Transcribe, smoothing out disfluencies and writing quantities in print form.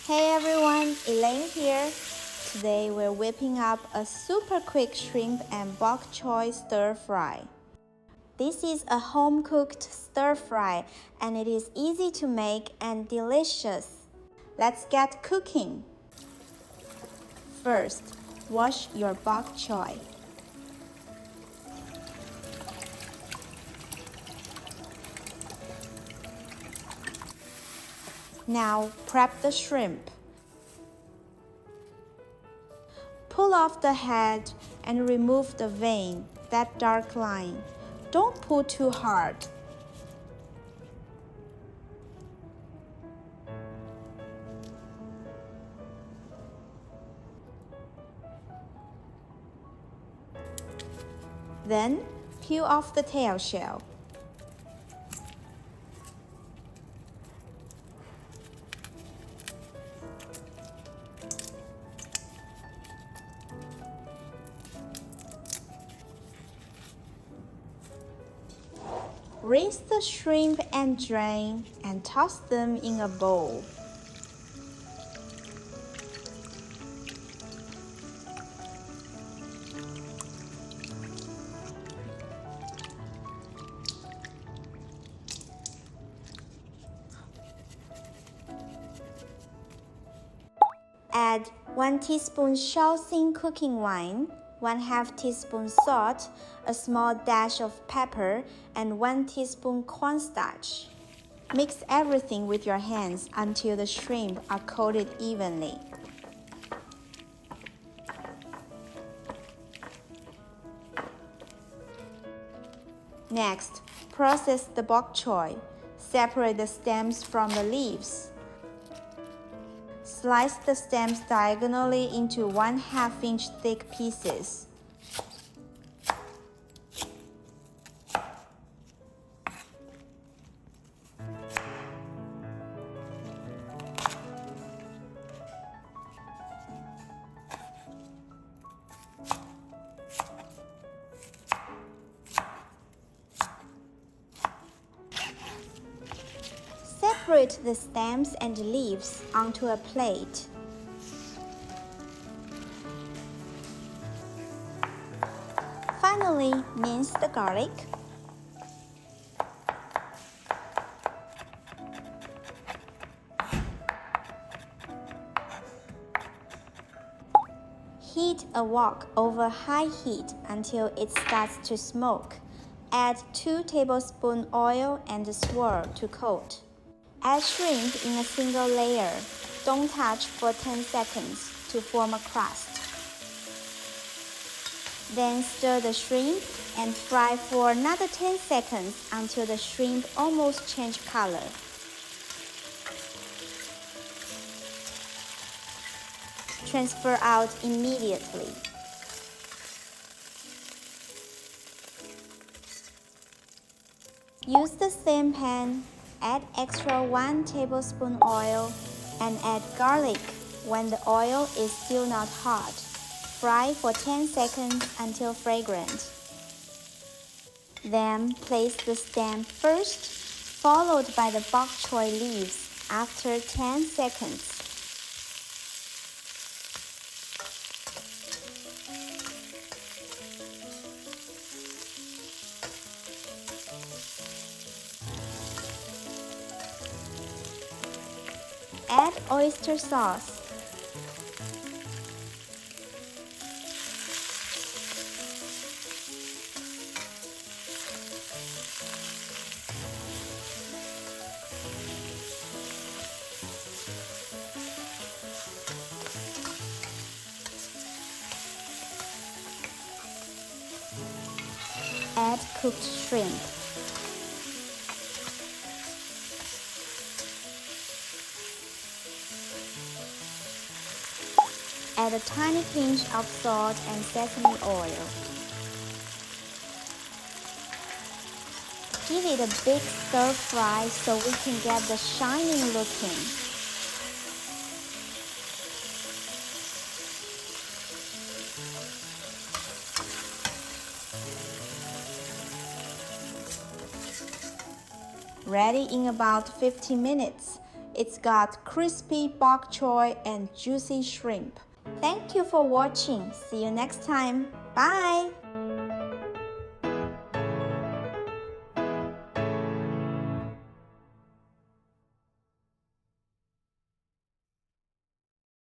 Hey everyone, Elaine here. Today we're whipping up a super quick shrimp and bok choy stir fry. This is a home-cooked stir fry and it is easy to make and delicious. Let's get cooking. First, wash your bok choy. Now prep the shrimp. Pull off the head and remove the vein, that dark line. Don't pull too hard. Then, peel off the tail shell. Rinse the shrimp and drain and toss them in a bowl. Add 1 teaspoon Shaoxing cooking wine, 1/2 teaspoon salt, a small dash of pepper, and 1 teaspoon cornstarch. Mix everything with your hands until the shrimp are coated evenly. Next, process the bok choy. Separate the stems from the leaves. Slice the stems diagonally into 1/2 inch thick pieces. Separate the stems and leaves onto a plate. Finally, mince the garlic. Heat a wok over high heat until it starts to smoke. Add 2 tablespoons oil and swirl to coat. Add shrimp in a single layer. Don't touch for 10 seconds to form a crust. Then stir the shrimp and fry for another 10 seconds until the shrimp almost change color. Transfer out immediately. Use the same pan. Add extra 1 tablespoon oil and add garlic when the oil is still not hot. Fry for 10 seconds until fragrant. Then place the stem first, followed by the bok choy leaves after 10 seconds. Add oyster sauce. Add cooked shrimp. Add a tiny pinch of salt and sesame oil. Give it a big stir fry so we can get the shining look in. Ready in about 15 minutes. It's got crispy bok choy and juicy shrimp. Thank you for watching. See you next time. Bye!